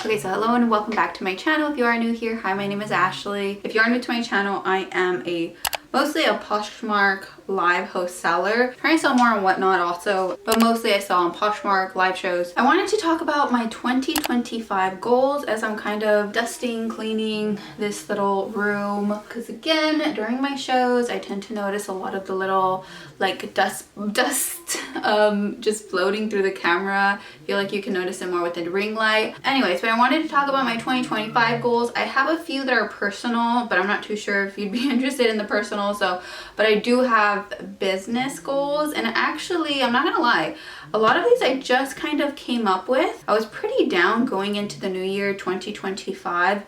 Okay, so hello and welcome back to my channel. If you are new here, hi, my name is Ashley. If you are new to my channel, I am mostly a Poshmark live host seller. Trying to sell more and whatnot also, but mostly I sell on Poshmark live shows. I wanted to talk about my 2025 goals as I'm kind of dusting, cleaning this little room. Because again, during my shows, I tend to notice a lot of the little like dust just floating through the camera. I feel like you can notice it more with the ring light. Anyways, but I wanted to talk about my 2025 goals. I have a few that are personal, but I'm not too sure if you'd be interested in the personal. But I do have business goals, and actually, I'm not gonna lie, a lot of these I just kind of came up with. I was pretty down going into the new year 2025.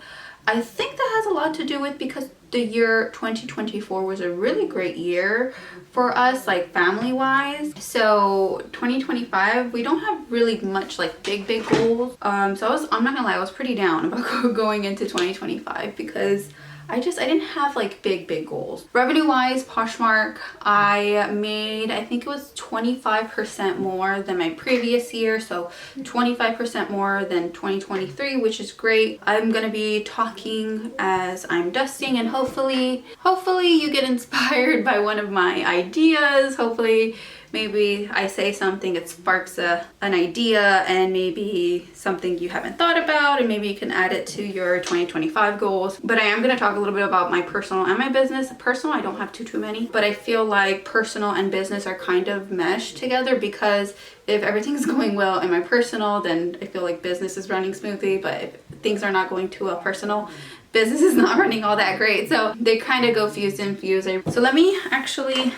I think that has a lot to do with because the year 2024 was a really great year for us, like family wise. So 2025 we don't have really much like big goals. I'm not gonna lie, I was pretty down about going into 2025 because I didn't have like big goals. Revenue wise, Poshmark, I made, I think it was 25% more than my previous year. So 25% more than 2023, which is great. I'm gonna be talking as I'm dusting, and hopefully you get inspired by one of my ideas. Hopefully maybe I say something, it sparks an idea and maybe something you haven't thought about, and maybe you can add it to your 2025 goals. But I am going to talk a little bit about my personal and my business. Personal, I don't have too many, but I feel like personal and business are kind of meshed together, because if everything's going well in my personal, then I feel like business is running smoothly. But if things are not going too well personal, business is not running all that great. So they kind of go fused and fused. So let me actually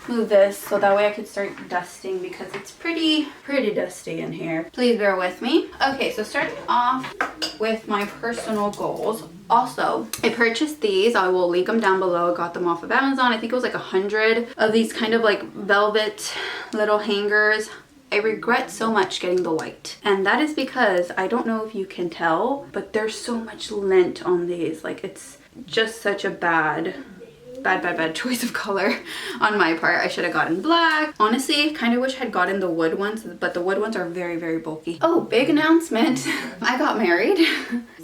move this so that way I could start dusting, because it's pretty dusty in here. Please bear with me. Okay, so starting off with my personal goals. Also, I purchased these. I will link them down below. I got them off of Amazon. I think it was like 100 of these kind of like velvet little hangers. I regret so much getting the white, and that is because I don't know if you can tell, but there's so much lint on these. Like, it's just such a bad choice of color on my part. I should have gotten black. Honestly, kind of wish I had gotten the wood ones, but the wood ones are very bulky. Oh, big announcement. I got married.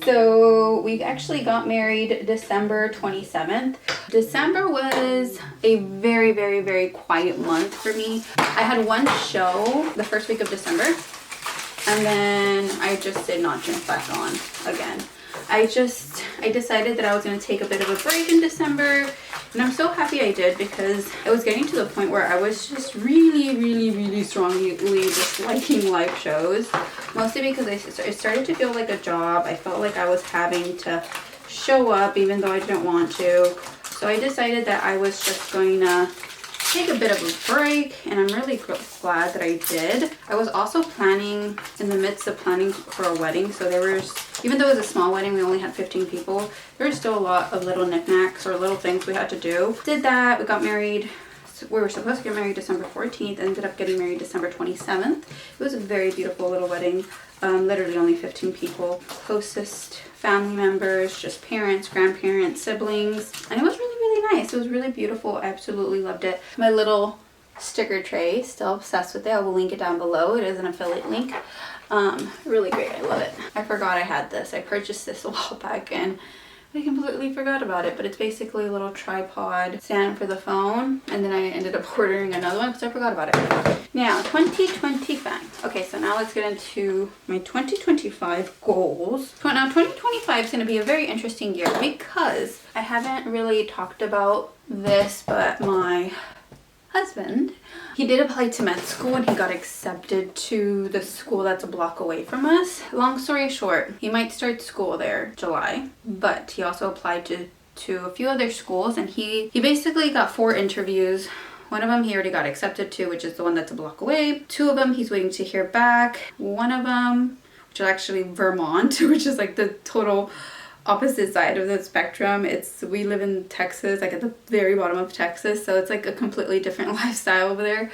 So we actually got married December 27th. December was a very quiet month for me. I had one show the first week of December, and then I just did not jump back on again. I decided that I was going to take a bit of a break in December, and I'm so happy I did, because I was getting to the point where I was just really strongly disliking live shows, mostly because it started to feel like a job. I felt like I was having to show up even though I didn't want to. So I decided that I was just going to take a bit of a break, and I'm really glad that I did. I was also in the midst of planning for a wedding, so even though it was a small wedding, we only had 15 people, there was still a lot of little knickknacks or little things we had to do. Did that. We got married. We were supposed to get married December 14th, ended up getting married December 27th. It was a very beautiful little wedding. Literally only 15 people. Closest family members, just parents, grandparents, siblings, and it was really nice. It was really beautiful. I absolutely loved it. My little sticker tray, still obsessed with it. I will link it down below. It is an affiliate link. Really great. I love it. I forgot I had this. I purchased this a while back and I completely forgot about it, but it's basically a little tripod stand for the phone, and then I ended up ordering another one because I forgot about it. Now, 2025. Okay, so now let's get into my 2025 goals. Now, 2025 is going to be a very interesting year because I haven't really talked about this, but my husband, he did apply to med school and he got accepted to the school that's a block away from us. Long story short, he might start school there July, but he also applied to a few other schools, and he basically got 4 interviews. One of them he already got accepted to, which is the one that's a block away. 2 of them he's waiting to hear back. One of them, which is actually Vermont, which is like the total opposite side of the spectrum. We live in Texas, like at the very bottom of Texas, so it's like a completely different lifestyle over there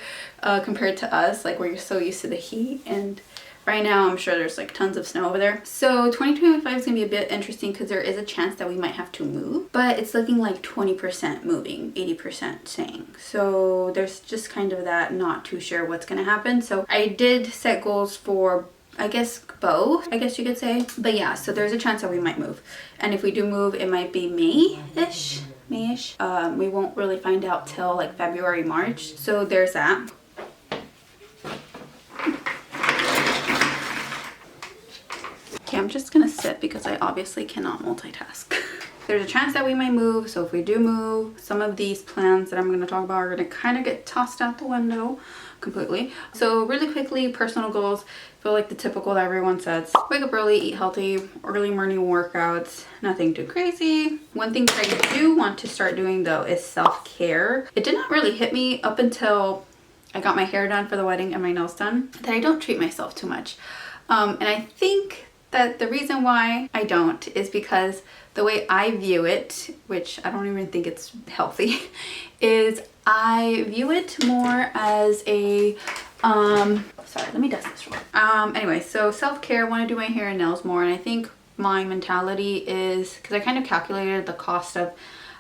compared to us, like where you're so used to the heat, and right now I'm sure there's like tons of snow over there. So 2025 is gonna be a bit interesting because there is a chance that we might have to move, but it's looking like 20% moving, 80% staying. So there's just kind of that, not too sure what's gonna happen. So I did set goals for I guess both, I guess you could say. But yeah, so there's a chance that we might move. And if we do move, it might be May-ish. We won't really find out till like February, March. So there's that. Okay, I'm just gonna sit because I obviously cannot multitask. There's a chance that we might move, so if we do move, some of these plans that I'm going to talk about are going to kind of get tossed out the window completely. So really quickly, personal goals. I feel like the typical that everyone says: wake up early, eat healthy, early morning workouts, nothing too crazy. One thing that I do want to start doing though is self-care. It did not really hit me up until I got my hair done for the wedding and my nails done that I don't treat myself too much. And I think that the reason why I don't is because the way I view it, which I don't even think it's healthy, is I view it more as a, sorry, let me dust this real quick. Anyway, so self-care, I want to do my hair and nails more, and I think my mentality is, because I kind of calculated the cost of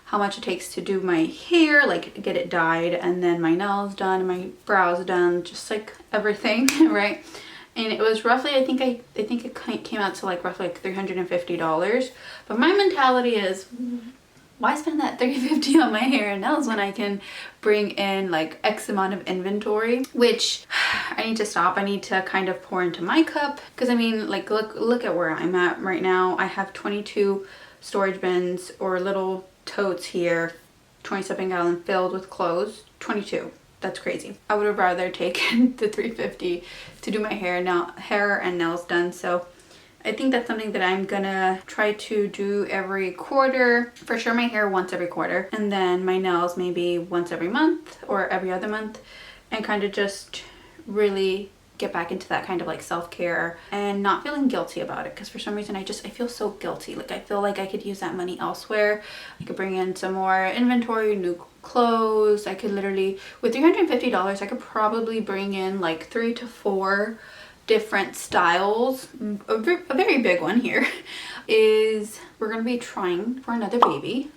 how much it takes to do my hair, like get it dyed, and then my nails done, and my brows done, just like everything, right? And it was roughly, I think it came out to like roughly like $350. But my mentality is, why spend that $350 on my hair and nails when I can bring in like X amount of inventory, which I need to stop. I need to kind of pour into my cup, because I mean, like look at where I'm at right now. I have 22 storage bins or little totes here, 27 gallon filled with clothes. 22. That's crazy. I would have rather taken the $350 to do my hair and nails done. So I think that's something that I'm gonna try to do every quarter. For sure my hair once every quarter, and then my nails maybe once every month or every other month, and kind of just really get back into that kind of like self-care and not feeling guilty about it, because for some reason I feel so guilty. Like I feel like I could use that money elsewhere. I could bring in some more inventory, new clothes. I could literally, with $350, I could probably bring in like 3 to 4 different styles. A very big one here is we're gonna be trying for another baby.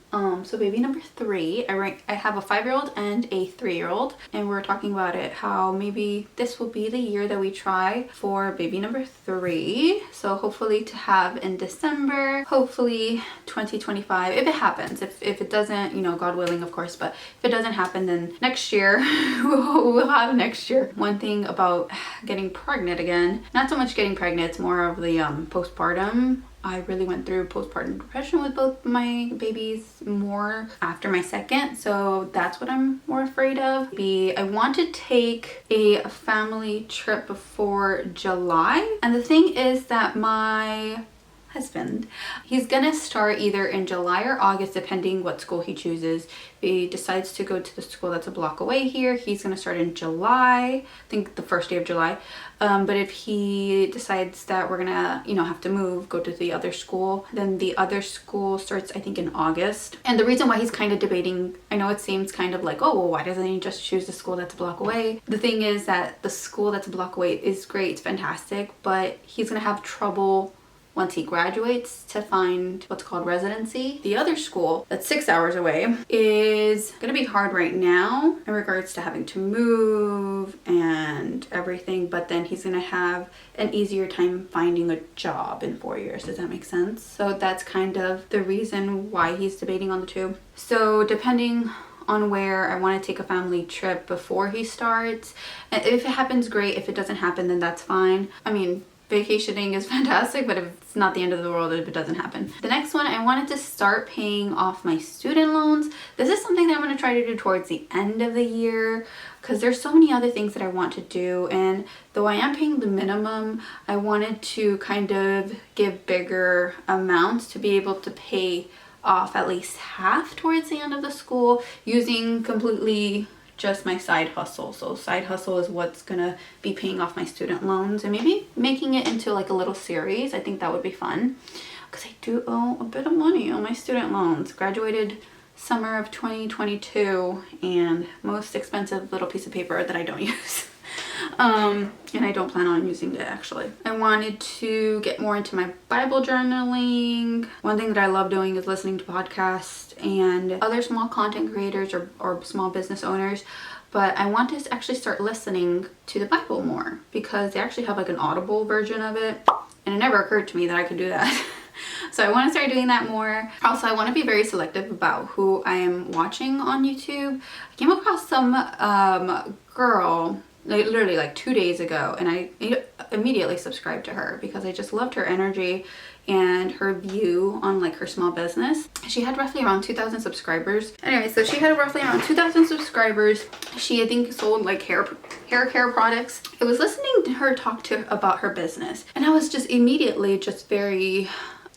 So baby number 3, I have a 5-year-old and a 3-year-old, and we're talking about it, how maybe this will be the year that we try for baby number 3. So hopefully to have in December, hopefully 2025, if it happens. If it doesn't, you know, God willing, of course, but if it doesn't happen, then next year we'll have next year. One thing about getting pregnant again, not so much getting pregnant, it's more of the postpartum. I really went through postpartum depression with both my babies more after my second, so that's what I'm more afraid of. I want to take a family trip before July, and the thing is that my husband, he's gonna start either in July or August, depending what school he chooses. If he decides to go to the school that's a block away here, he's gonna start in July, I think the first day of July. But if he decides that we're gonna, you know, have to move, go to the other school, then the other school starts, I think, in August. And the reason why he's kind of debating, I know it seems kind of like, oh, well, why doesn't he just choose the school that's a block away? The thing is that the school that's a block away is great, it's fantastic, but he's gonna have trouble once he graduates to find what's called residency. The other school that's 6 hours away is gonna be hard right now in regards to having to move and everything, but then he's gonna have an easier time finding a job in 4 years. Does that make sense? So that's kind of the reason why he's debating on the two. So depending on where I want to take a family trip before he starts, and if it happens, great. If it doesn't happen, then that's fine. I mean, vacationing is fantastic, but it's not the end of the world if it doesn't happen. The next one, I wanted to start paying off my student loans. This is something that I'm going to try to do towards the end of the year, because there's so many other things that I want to do, and though I am paying the minimum, I wanted to kind of give bigger amounts to be able to pay off at least half towards the end of the school using completely just my side hustle. So side hustle is what's gonna be paying off my student loans, and maybe making it into like a little series. I think that would be fun, because I do owe a bit of money on my student loans. Graduated summer of 2022, and most expensive little piece of paper that I don't use. And I don't plan on using it, actually. I wanted to get more into my Bible journaling. One thing that I love doing is listening to podcasts and other small content creators or small business owners but I want to actually start listening to the Bible more, because they actually have like an audible version of it, and it never occurred to me that I could do that. So I want to start doing that more. Also, I want to be very selective about who I am watching on YouTube. I came across some girl like literally like 2 days ago, and I immediately subscribed to her because I just loved her energy and her view on like her small business. She had roughly around 2,000 subscribers. Anyway, so she had roughly around 2,000 subscribers. She, I think, sold like hair care products. I was listening to her talk about her business, and I was just immediately just very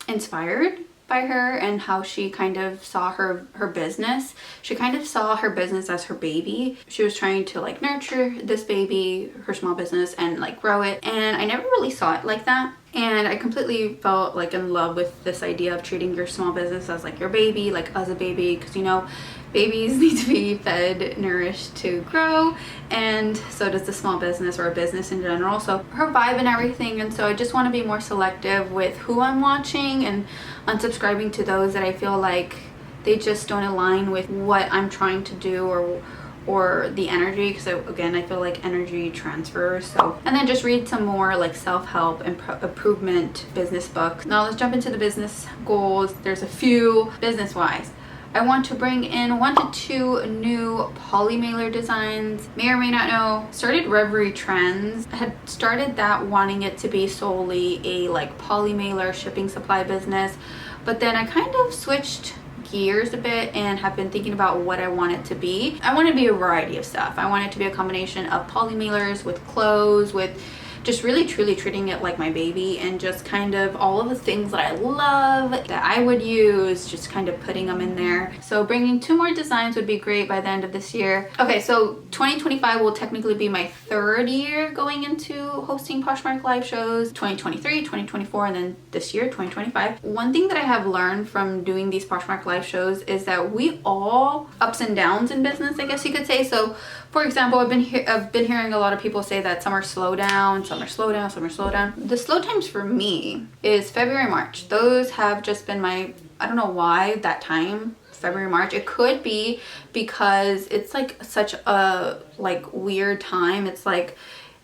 inspired by her and how she kind of saw her business. She kind of saw her business as her baby. She was trying to like nurture this baby, her small business, and like grow it. And I never really saw it like that. And I completely felt like in love with this idea of treating your small business as like your baby, like as a baby, because you know, babies need to be fed, nourished to grow, and so does the small business or a business in general. So her vibe and everything, and so I just want to be more selective with who I'm watching and unsubscribing to those that I feel like they just don't align with what I'm trying to do or the energy, because again, I feel like energy transfers. So, and then just read some more like self-help and improvement business books. Now let's jump into the business goals. There's a few business-wise. I want to bring in 1 to 2 new poly mailer designs. May or may not know, started Reverie Trends. I had started that wanting it to be solely a like poly mailer shipping supply business, but then I kind of switched gears a bit and have been thinking about what I want it to be. I want it to be a variety of stuff. I want it to be a combination of poly mailers with clothes, with just really truly treating it like my baby, and just kind of all of the things that I love that I would use, just kind of putting them in there. So bringing 2 more designs would be great by the end of this year. Okay, so 2025 will technically be my 3rd year going into hosting Poshmark live shows. 2023, 2024, and then this year, 2025. One thing that I have learned from doing these Poshmark live shows is that we all ups and downs in business, I guess you could say. So for example, I've been hearing a lot of people say that some are slow down, some are slow down, some are slow down. The slow times for me is February, March. Those have just been my, I don't know why that time, February, March. It could be because it's like such a like weird time. It's like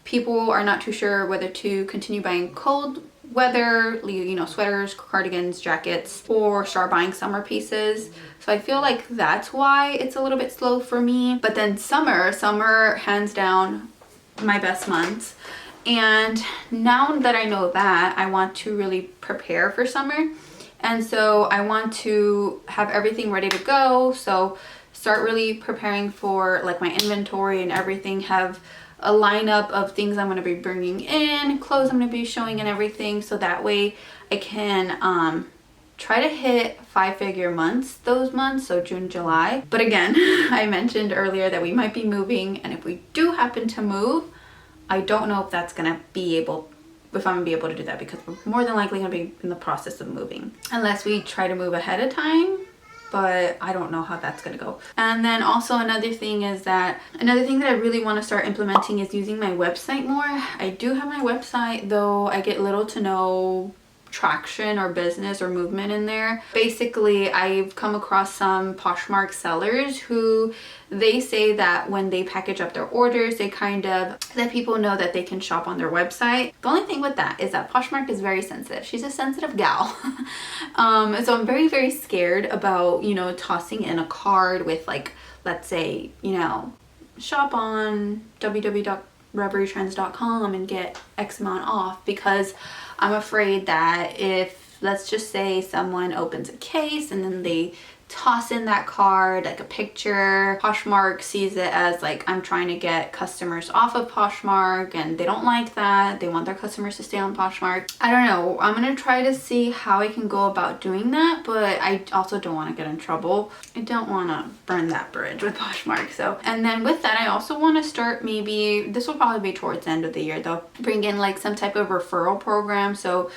people are not too sure whether to continue buying cold weather, you know, sweaters, cardigans, jackets, or start buying summer pieces. So I feel like that's why it's a little bit slow for me. But then summer hands down my best months. And now that I know that, I want to really prepare for summer. And so I want to have everything ready to go. So start really preparing for like my inventory and everything, have a lineup of things I'm going to be bringing in, clothes I'm going to be showing and everything. So that way I can try to hit 5-figure months those months, so June, July. But again, I mentioned earlier that we might be moving, and if we do happen to move, I don't know if that's gonna be able, if I'm gonna be able to do that, because we're more than likely gonna be in the process of moving, unless we try to move ahead of time. But I don't know how that's gonna go. And then also another thing that I really want to start implementing is using my website more. I do have my website, though I get little to no traction or business or movement in there. Basically, I've come across some Poshmark sellers who they say that when they package up their orders, they kind of let people know that they can shop on their website. The only thing with that is that Poshmark is very sensitive. She's a sensitive gal. So I'm very, very scared about, you know, tossing in a card with like, let's say, you know, shop on www.reverietrends.com and get X amount off, because I'm afraid that if, let's just say, someone opens a case and then they toss in that card, like a picture, Poshmark sees it as like I'm trying to get customers off of Poshmark, and they don't like that. They want their customers to stay on Poshmark. I don't know. I'm gonna try to see how I can go about doing that, but I also don't want to get in trouble. I don't want to burn that bridge with Poshmark. So, and then with that, I also want to start, maybe this will probably be towards the end of the year though, bring in like some type of referral program. So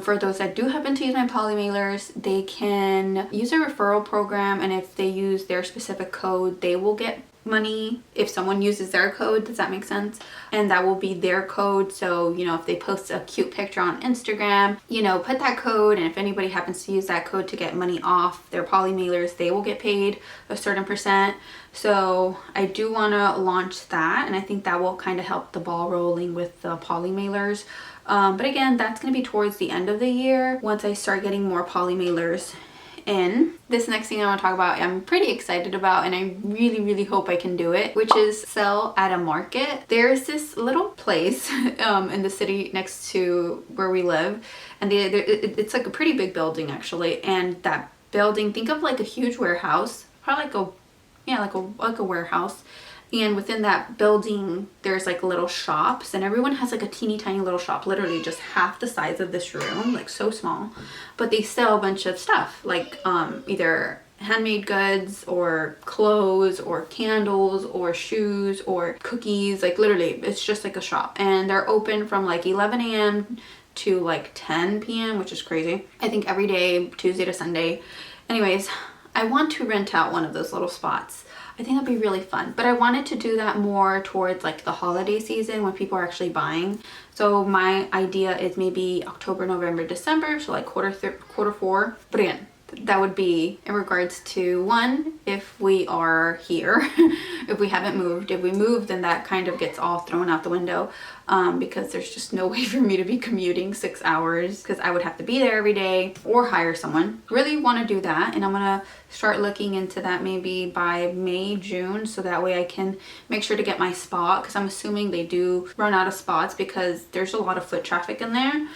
for those that do happen to use my poly mailers, they can use a referral program, and if they use their specific code, they will get money if someone uses their code. Does that make sense? And that will be their code. So, you know, if they post a cute picture on Instagram, you know, put that code, and if anybody happens to use that code to get money off their poly mailers, they will get paid a certain percent. So I do want to launch that, and I think that will kind of help the ball rolling with the poly mailers. But again, that's going to be towards the end of the year once I start getting more poly mailers in. This next thing I want to talk about, I'm pretty excited about, and I really hope I can do it, which is sell at a market. There's this little place in the city next to where we live, and it's like a pretty big building actually, and that building, think of like a huge warehouse, probably like a warehouse, and within that building there's like little shops, and everyone has like a teeny tiny little shop, literally just half the size of this room, like so small, but they sell a bunch of stuff like either handmade goods or clothes or candles or shoes or cookies. Like literally it's just like a shop, and they're open from like 11 a.m. to like 10 p.m., which is crazy. I think every day, Tuesday to Sunday. Anyways, I want to rent out one of those little spots. I think that'd be really fun, but I wanted to do that more towards like the holiday season when people are actually buying. So my idea is maybe October, November, December, so like quarter 4. But again, that would be in regards to, one, if we are here, if we haven't moved. If we move, then that kind of gets all thrown out the window, because there's just no way for me to be commuting 6 hours, because I would have to be there every day or hire someone. Really want to do that, and I'm gonna start looking into that maybe by May, June, so that way I can make sure to get my spot, because I'm assuming they do run out of spots because there's a lot of foot traffic in there.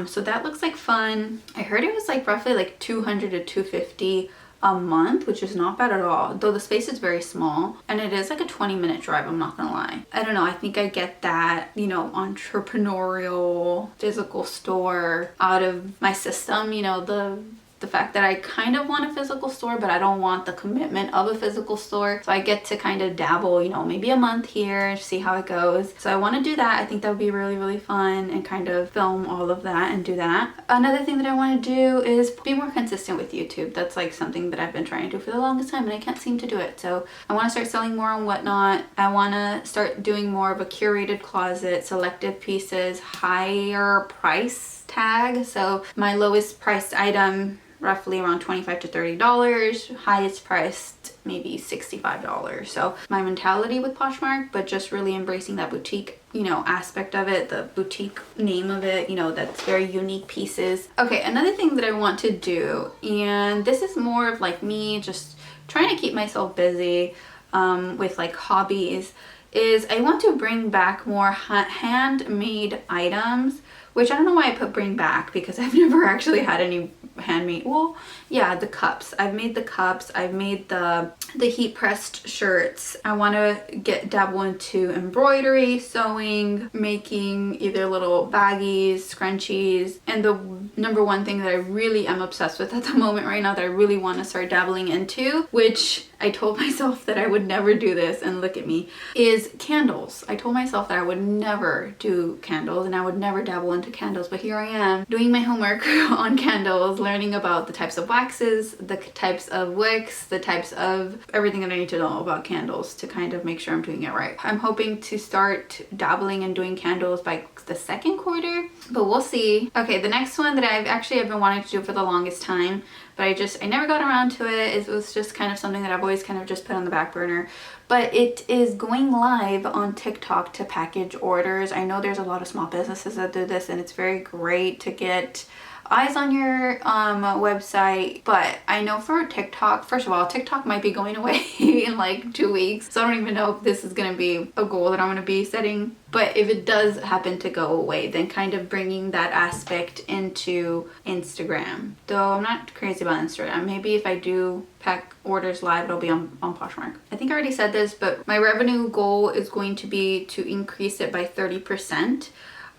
So that looks like fun. I heard it was like roughly like $200 to $250 a month, which is not bad at all, though the space is very small, and it is like a 20-minute drive, I'm not gonna lie. I don't know, I think I get that, you know, entrepreneurial physical store out of my system, you know, the fact that I kind of want a physical store, but I don't want the commitment of a physical store. So I get to kind of dabble, you know, maybe a month here, see how it goes. So I want to do that. I think that would be really fun, and kind of film all of that and do that. Another thing that I want to do is be more consistent with YouTube. That's like something that I've been trying to do for the longest time, and I can't seem to do it. So I want to start selling more on Whatnot. I want to start doing more of a curated closet, selective pieces, higher price tag. So my lowest priced item, roughly around $25 to $30, highest priced maybe $65. So my mentality with Poshmark, but just really embracing that boutique, you know, aspect of it, the boutique name of it, you know, that's very unique pieces. Okay, another thing that I want to do, and this is more of like me just trying to keep myself busy with like hobbies, is I want to bring back more handmade items, which I don't know why I put bring back, because I've never actually had any handmade. Well, yeah, the cups. I've made the cups. I've made the heat pressed shirts. I want to dabble into embroidery, sewing, making either little baggies, scrunchies, and the number one thing that I really am obsessed with at the moment right now that I really want to start dabbling into, which I told myself that I would never do this, and look at me, is candles. I told myself that I would never do candles and I would never dabble into candles, but here I am doing my homework on candles, learning about the types of waxes, the types of wicks, the types of everything that I need to know about candles to kind of make sure I'm doing it right. I'm hoping to start dabbling and doing candles by the second quarter, but we'll see. Okay, the next one that I've been wanting to do for the longest time, but I never got around to it. It was just kind of something that I've always kind of just put on the back burner. But it is going live on TikTok to package orders. I know there's a lot of small businesses that do this, and it's very great to get eyes on your website. But I know for TikTok, first of all, TikTok might be going away in like 2 weeks, so I don't even know if this is going to be a goal that I'm going to be setting. But if it does happen to go away, then kind of bringing that aspect into Instagram. Though I'm not crazy about Instagram. Maybe if I do pack orders live, it'll be on Poshmark. I think I already said this, but my revenue goal is going to be to increase it by 30%.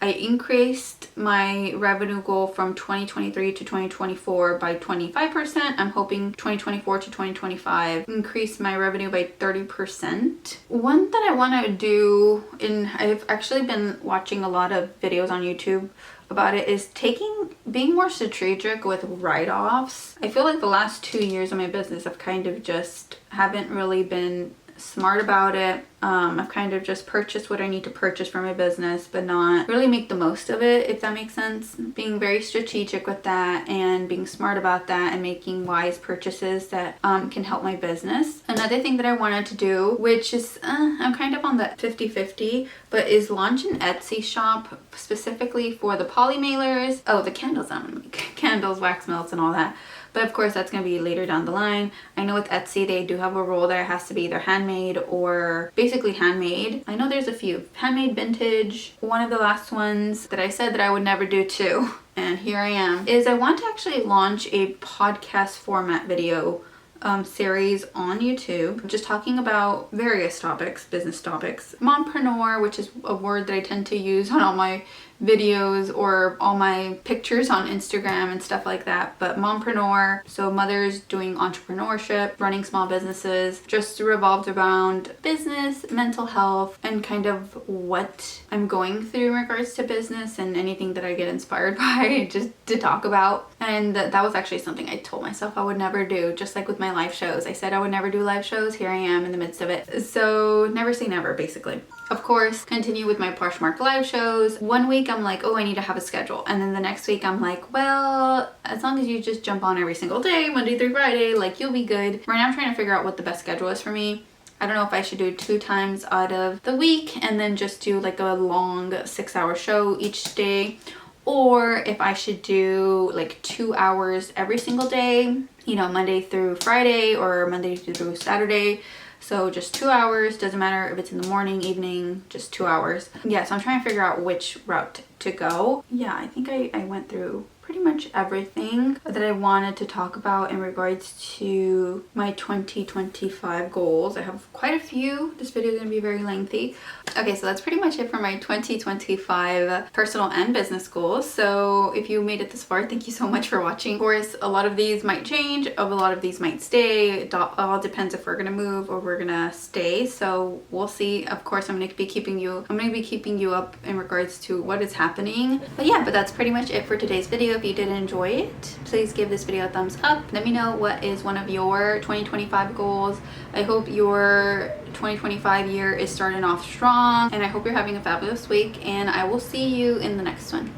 I increased my revenue goal from 2023 to 2024 by 25%. I'm hoping 2024 to 2025 increase my revenue by 30%. One that I want to do, and I've actually been watching a lot of videos on YouTube about it, is being more strategic with write-offs. I feel like the last 2 years of my business I've kind of just haven't really been smart about it. I've kind of just purchased what I need to purchase for my business, but not really make the most of it, if that makes sense. Being very strategic with that and being smart about that and making wise purchases that can help my business. Another thing that I wanted to do, which is I'm kind of on the 50-50, but is launch an Etsy shop specifically for the poly mailers. Oh, the candles I'm gonna make. Candles, wax melts, and all that. But of course that's going to be later down the line. I know with Etsy they do have a rule that it has to be either handmade or basically handmade. I know there's a few. Handmade, vintage. One of the last ones that I said that I would never do too, and here I am, is I want to actually launch a podcast format video series on YouTube, just talking about various topics, business topics. Mompreneur, which is a word that I tend to use on all my videos or all my pictures on Instagram and stuff like that, but mompreneur, so mothers doing entrepreneurship, running small businesses, just revolved around business, mental health, and kind of what I'm going through in regards to business and anything that I get inspired by just to talk about. And that was actually something I told myself I would never do, just like with my live shows. I said I would never do live shows. Here I am in the midst of it. So never say never, basically. Of course, continue with my Poshmark live shows. One week I'm like, oh, I need to have a schedule. And then the next week I'm like, well, as long as you just jump on every single day, Monday through Friday, like you'll be good. Right now I'm trying to figure out what the best schedule is for me. I don't know if I should do 2 times out of the week and then just do like a long 6-hour show each day, or if I should do like 2 hours every single day, you know, Monday through Friday or Monday through Saturday. So just 2 hours, doesn't matter if it's in the morning, evening, just 2 hours. Yeah, so I'm trying to figure out which route to go. Yeah, I think I went through pretty much everything that I wanted to talk about in regards to my 2025 goals. I have quite a few. This video is going to be very lengthy. Okay, so that's pretty much it for my 2025 personal and business goals. So if you made it this far, thank you so much for watching. Of course, a lot of these might change, a lot of these might stay. It all depends if we're gonna move or we're gonna stay. So we'll see. Of course, I'm gonna be keeping you up in regards to what is happening. But yeah, that's pretty much it for today's video. If you did enjoy it, please give this video a thumbs up. Let me know what is one of your 2025 goals. I hope your 2025 year is starting off strong, and I hope you're having a fabulous week, and I will see you in the next one.